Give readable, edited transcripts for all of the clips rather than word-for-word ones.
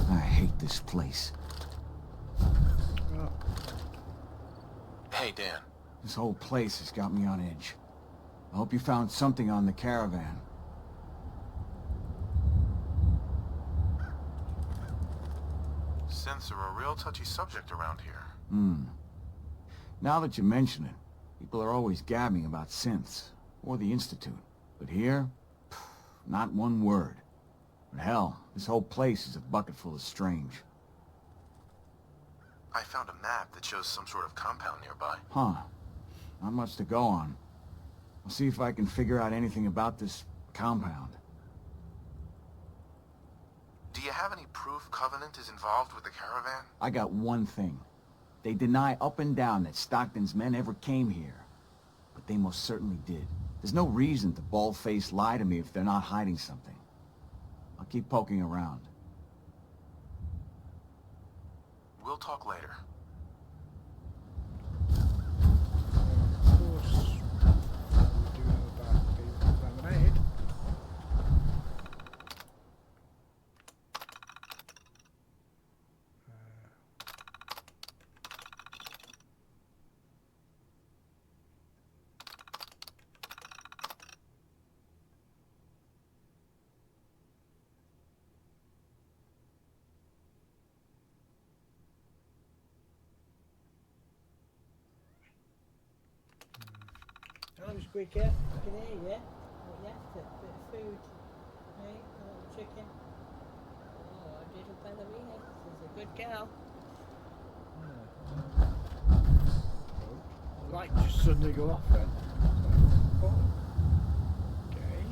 I hate this place. Oh, Hey, Dan. This whole place has got me on edge. I hope you found something on the caravan. Synths are a real touchy subject around here. Now that you mention it, people are always gabbing about synths, or the Institute. But here, not one word. But hell, this whole place is a bucket full of strange. I found a map that shows some sort of compound nearby. Huh. Not much to go on. I'll see if I can figure out anything about this compound. Do you have any proof Covenant is involved with the caravan? I got one thing. They deny up and down that Stockton's men ever came here. But they most certainly did. There's no reason to bald-faced lie to me if they're not hiding something. I'll keep poking around. We'll talk later. of course. We do know about the lemonade. Hello, Squeaker. I can hear you. What you after? Bit of food. Hey, a little chicken. Oh, a little ballerina. She's a good girl. The light just suddenly go off then. Oh. Okay.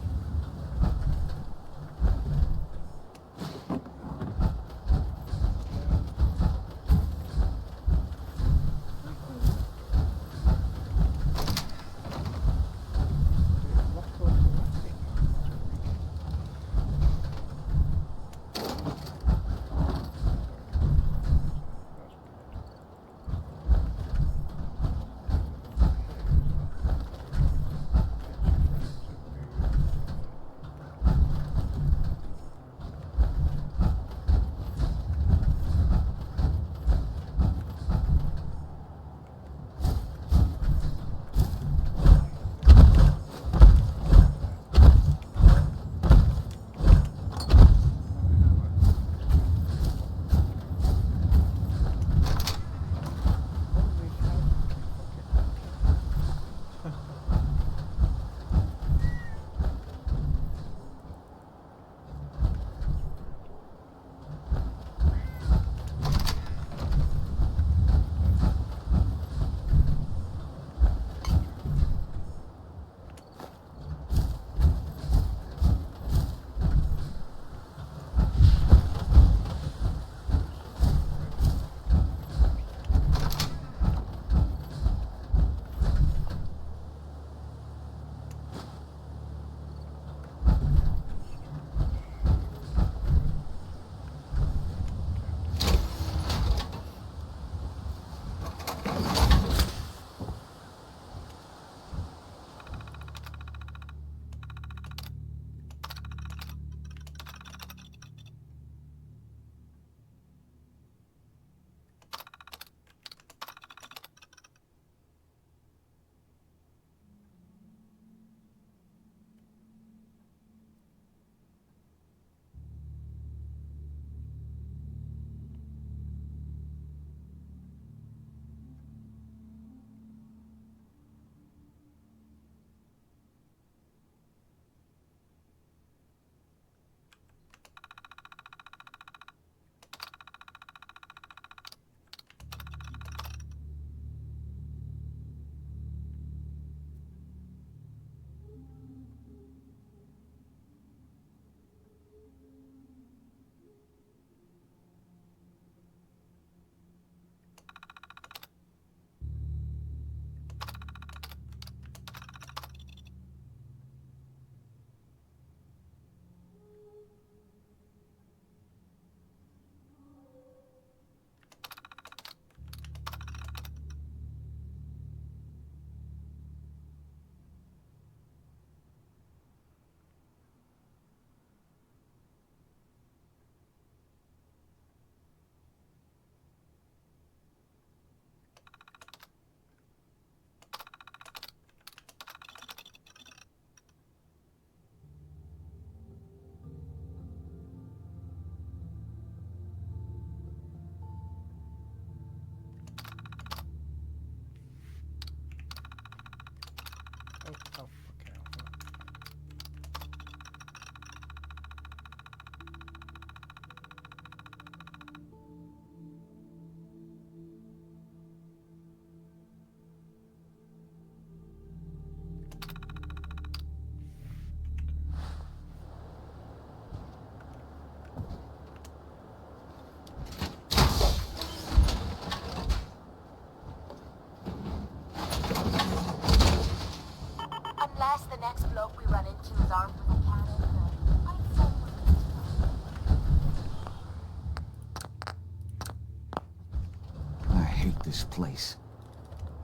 this place.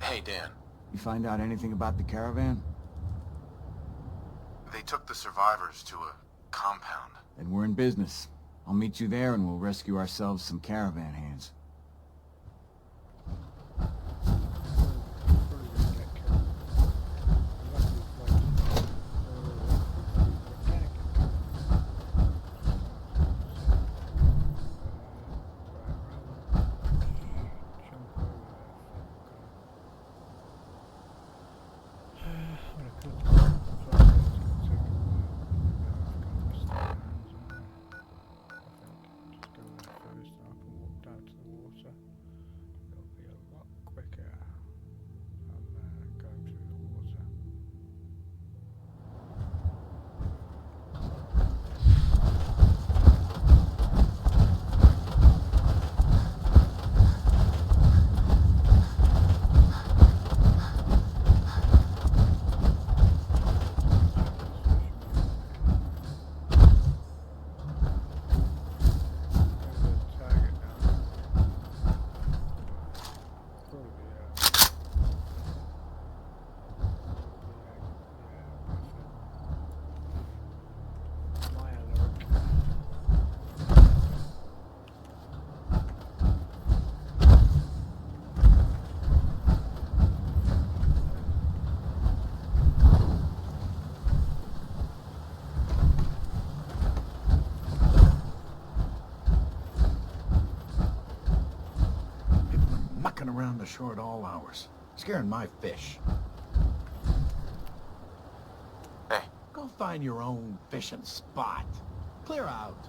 Hey, Dan. You find out anything about the caravan? They took the survivors to a compound. Then we're in business. I'll meet you there and we'll rescue ourselves some caravan hands. Around the shore at all hours, scaring my fish. Hey. Go find your own fishing spot. Clear out.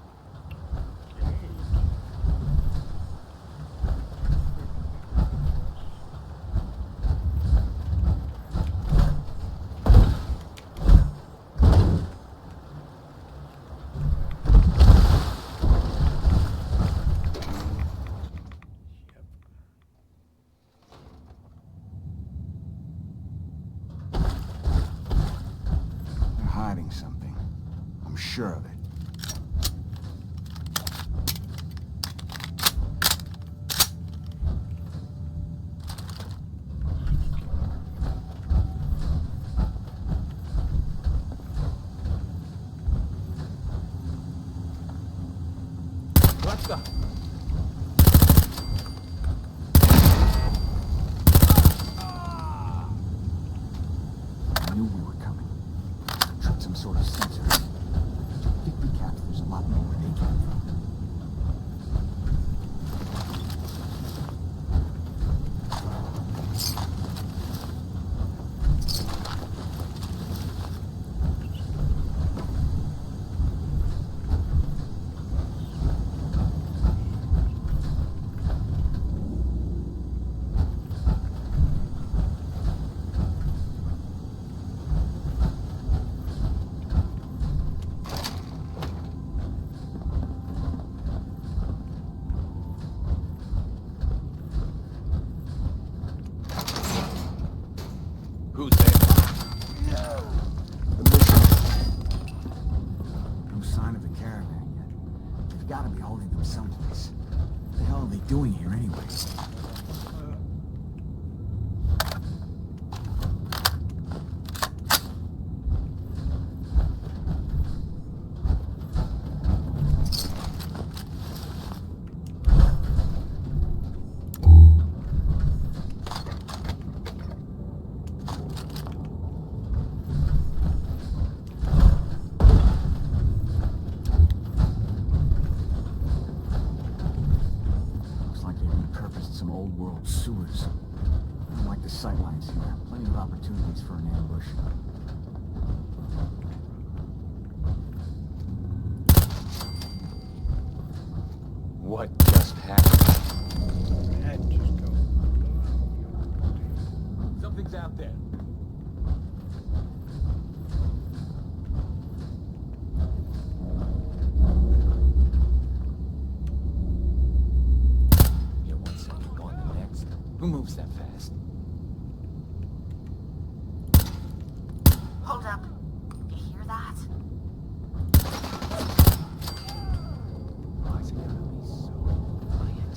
Hiding something. I'm sure of it. Let's go. I knew we were coming. Tripped some sort of sensor. 50 caps, there's a lot more where they came from. Who's there? The mission. No sign of the caravan yet. They've got to be holding them someplace. What the hell are they doing here anyway? Some old world sewers. I don't like the sightlines here. Plenty of opportunities for an ambush. What just happened? Head just go. Something's out there. Who moves that fast? Hold up. You hear that? Why is it gonna be so quiet?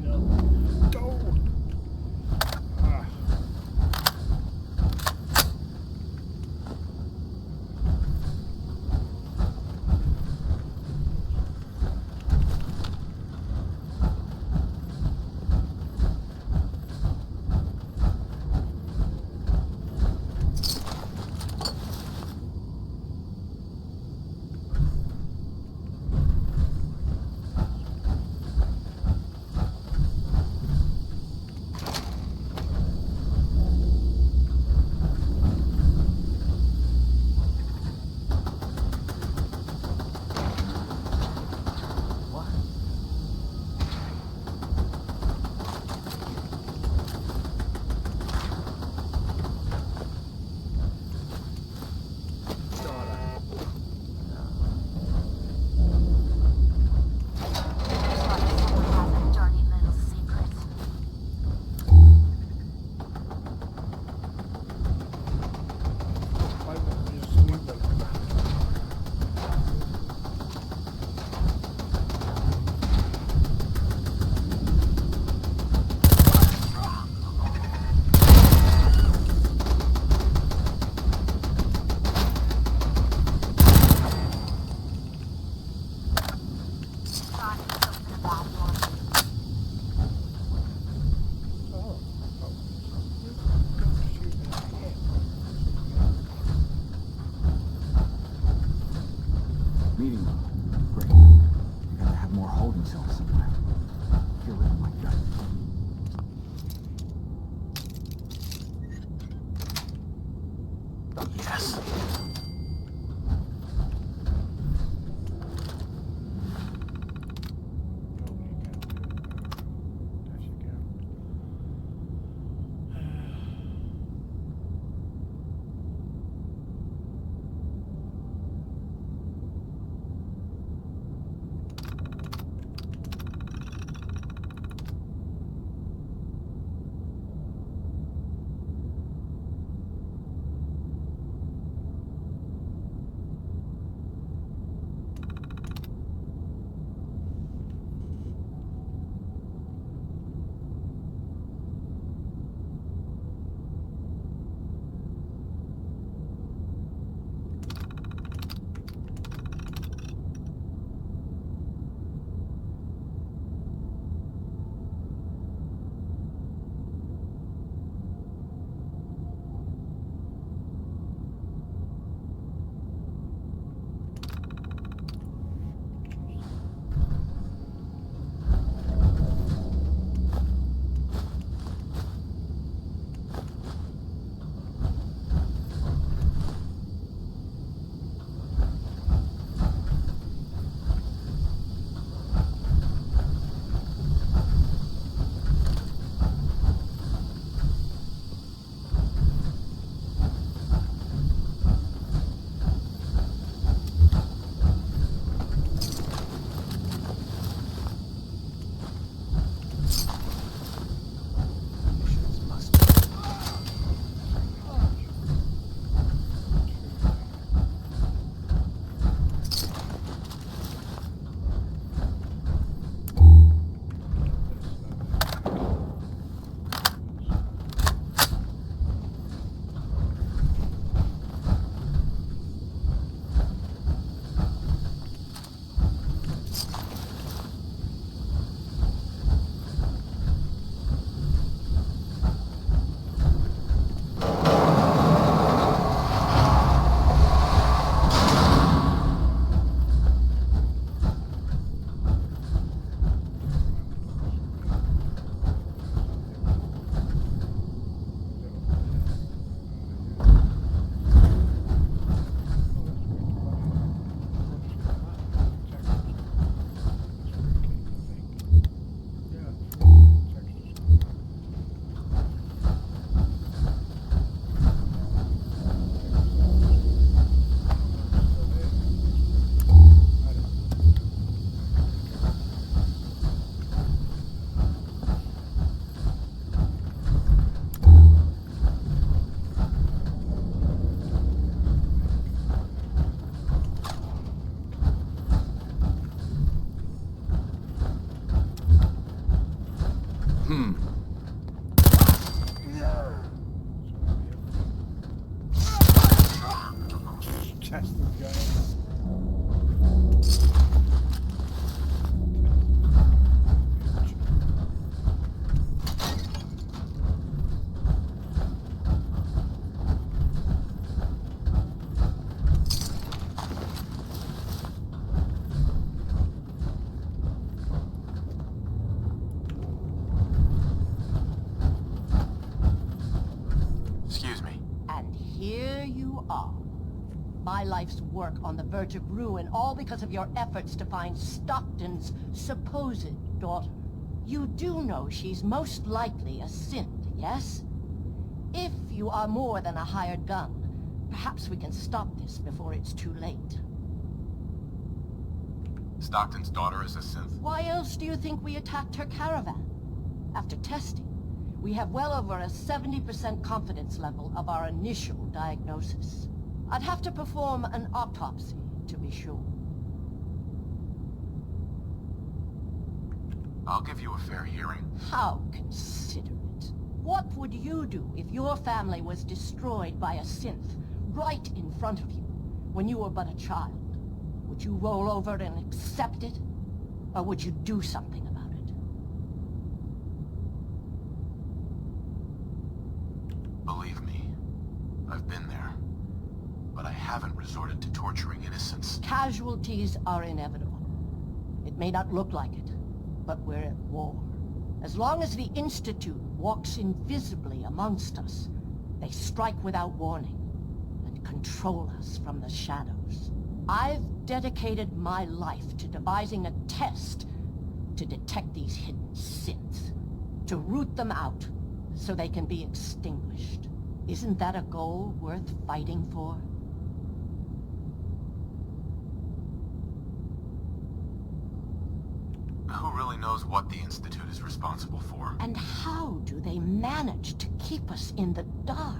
hell. Go! Ah. Looks like someone has a dirty little secret. Why wouldn't you just leave them? Thought he was open a bad one. Oh. Oh. Don't shoot in the head. Meeting room. Great. You gotta have more holding cells somewhere. Feel it in my gut. Yes. are. My life's work on the verge of ruin, all because of your efforts to find Stockton's supposed daughter. You do know she's most likely a synth, yes? If you are more than a hired gun, perhaps we can stop this before it's too late. Stockton's daughter is a synth? Why else do you think we attacked her caravan? After testing, we have well over a 70% confidence level of our initial diagnosis. I'd have to perform an autopsy to be sure. I'll give you a fair hearing. How considerate. What would you do if your family was destroyed by a synth right in front of you when you were but a child? Would you roll over and accept it? Or would you do something about it? Believe me, I've been there. But I haven't resorted to torturing innocents. Casualties are inevitable. It may not look like it, but we're at war. As long as the Institute walks invisibly amongst us, they strike without warning and control us from the shadows. I've dedicated my life to devising a test to detect these hidden synths, to root them out so they can be extinguished. Isn't that a goal worth fighting for? Who really knows what the Institute is responsible for? And how do they manage to keep us in the dark?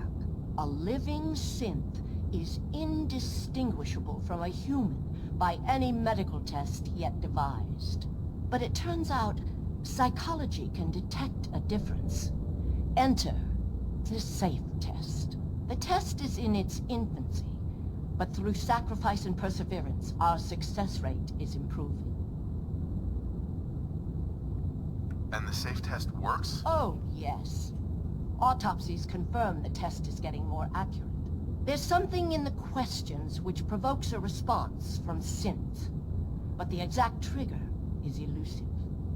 A living synth is indistinguishable from a human by any medical test yet devised. But it turns out psychology can detect a difference. Enter the safe test. The test is in its infancy, but through sacrifice and perseverance, our success rate is improving. And the safe test works? Oh, yes. Autopsies confirm the test is getting more accurate. There's something in the questions which provokes a response from synth, but the exact trigger is elusive.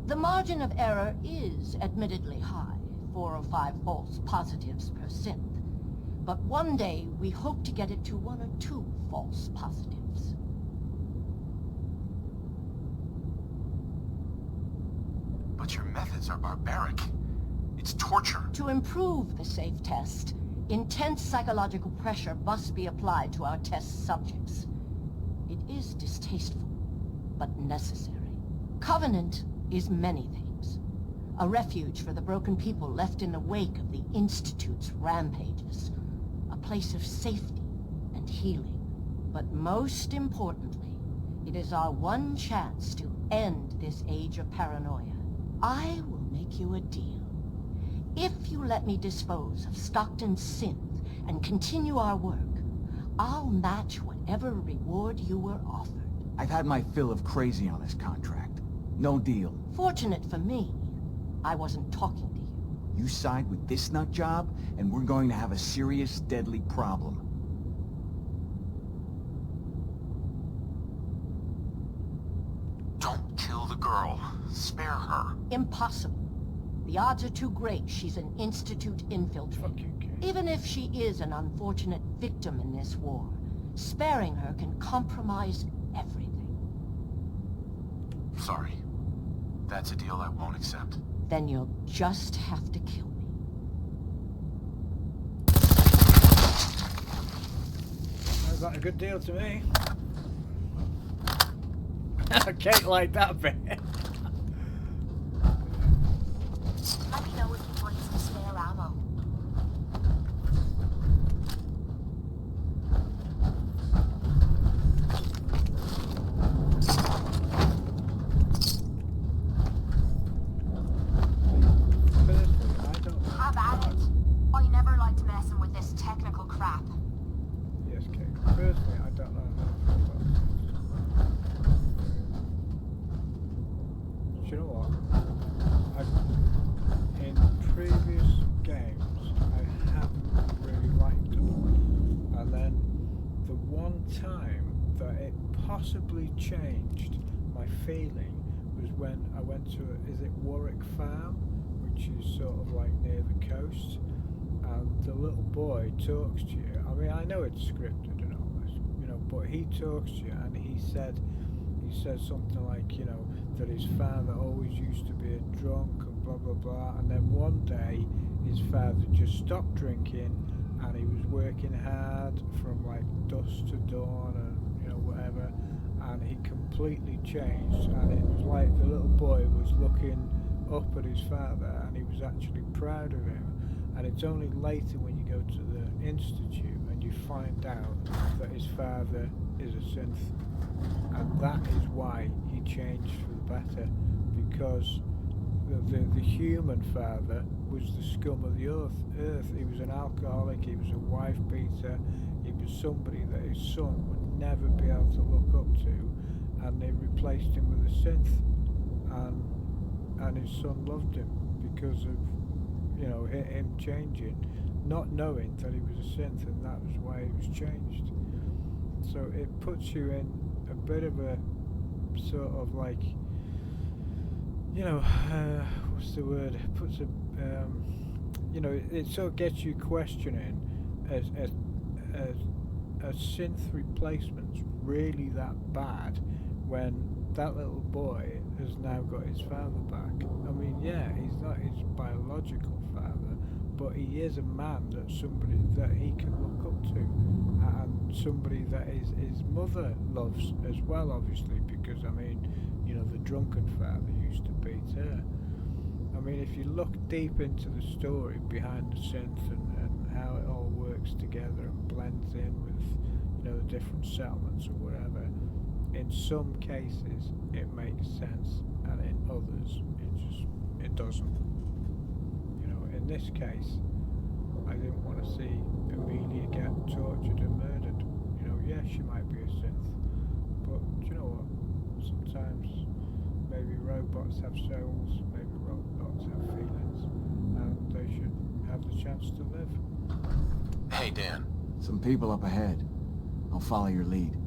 The margin of error is admittedly high, 4 or 5 false positives per synth, but one day we hope to get it to 1 or 2 false positives. But your methods are barbaric. It's torture. To improve the safe test, intense psychological pressure must be applied to our test subjects. It is distasteful, but necessary. Covenant is many things. A refuge for the broken people left in the wake of the Institute's rampages. A place of safety and healing. But most importantly, it is our one chance to end this age of paranoia. I will make you a deal. If you let me dispose of Stockton's synth and continue our work, I'll match whatever reward you were offered. I've had my fill of crazy on this contract. No deal. Fortunate for me, I wasn't talking to you. You side with this nut job, and we're going to have a serious, deadly problem. Don't kill the girl. Spare her. Impossible. The odds are too great she's an Institute infiltrate. Fuck you, Cait. Even if she is an unfortunate victim in this war, sparing her can compromise everything. Sorry. That's a deal I won't accept. Then you'll just have to kill me. Sounds like a good deal to me. Cait like that bit. Let me know if you want some spare ammo. Have at it. I never liked messing with this technical crap. Yes, Cait. Personally, I don't know how to feel about this. Do you know what? In previous games, I haven't really liked them. And then the one time that it possibly changed my feeling was when I went to, is it Warwick Farm? Which is sort of like near the coast. and the little boy talks to you. I mean, I know it's scripted and all this, you know, but he talks to you, and he said something like, you know, that his father always used to be a drunk and blah blah blah, and then one day his father just stopped drinking, and he was working hard from like dusk to dawn, and you know whatever, and he completely changed, and it was like the little boy was looking up at his father, and he was actually proud of him. And it's only later when you go to the institute and you find out that his father is a synth, and that is why he changed for the better, because the human father was the scum of the earth. He was an alcoholic, he was a wife beater, he was somebody that his son would never be able to look up to, and they replaced him with a synth, and his son loved him because of, you know, him changing, not knowing that he was a synth, and that was why he was changed. So it puts you in a bit of a sort of like, you know, what's the word? It puts a, you know, it sort of gets you questioning, as synth replacements really that bad when that little boy has now got his father back? I mean, yeah, he's not his biological father, but he is a man that somebody that he can look up to, and somebody that his mother loves as well, obviously, because I mean, you know, the drunken father used to beat her. I mean, if you look deep into the story behind the synth and how it all works together and blends in with, you know, the different settlements or whatever, in some cases it makes sense, and in others it doesn't. You know, in this case, I didn't want to see Amelia get tortured and murdered. You know, yeah, she might be a synth, but you know what? Sometimes maybe robots have souls, maybe robots have feelings, and they should have the chance to live. Hey, Dan. Some people up ahead. I'll follow your lead.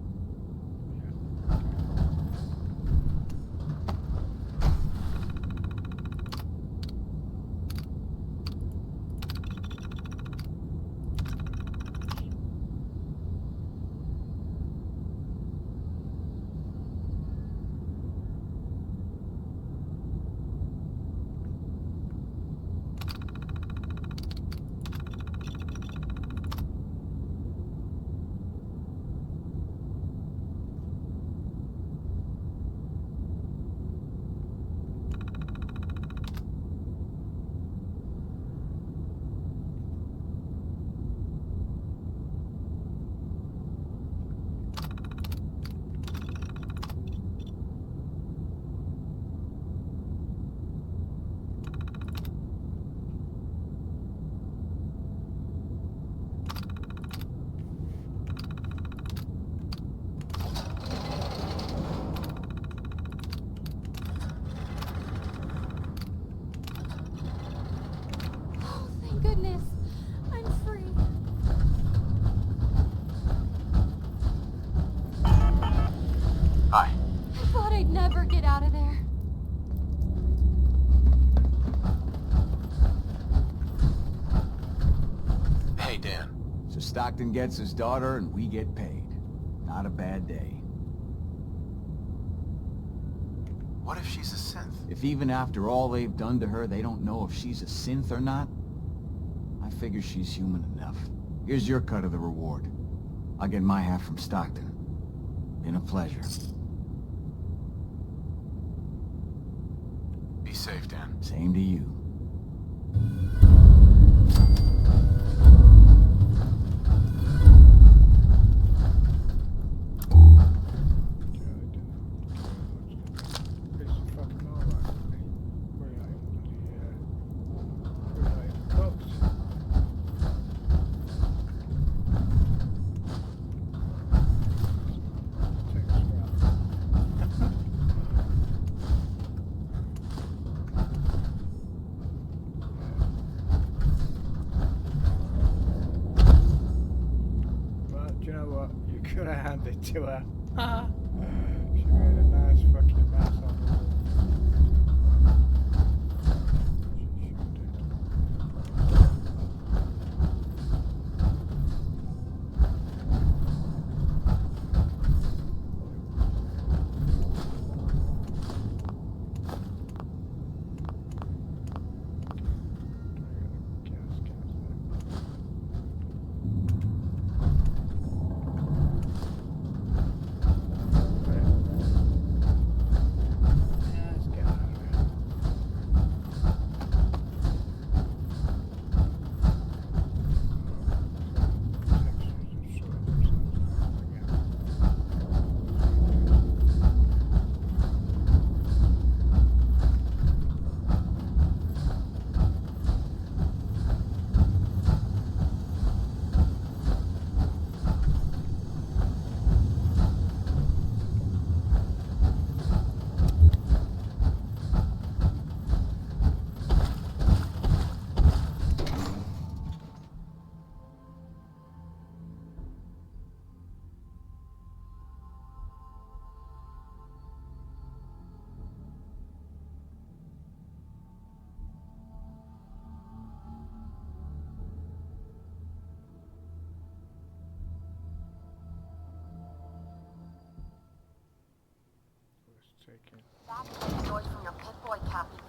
Goodness, I'm free. Hi. I thought I'd never get out of there. Hey, Dan. So Stockton gets his daughter and we get paid. Not a bad day. What if she's a synth? If even after all they've done to her, they don't know if she's a synth or not, I figure she's human enough. Here's your cut of the reward. I'll get my half from Stockton. Been a pleasure. Be safe, Dan. Same to you. Could have handed to her. She made a nice fucking mess on the wall. She Captain.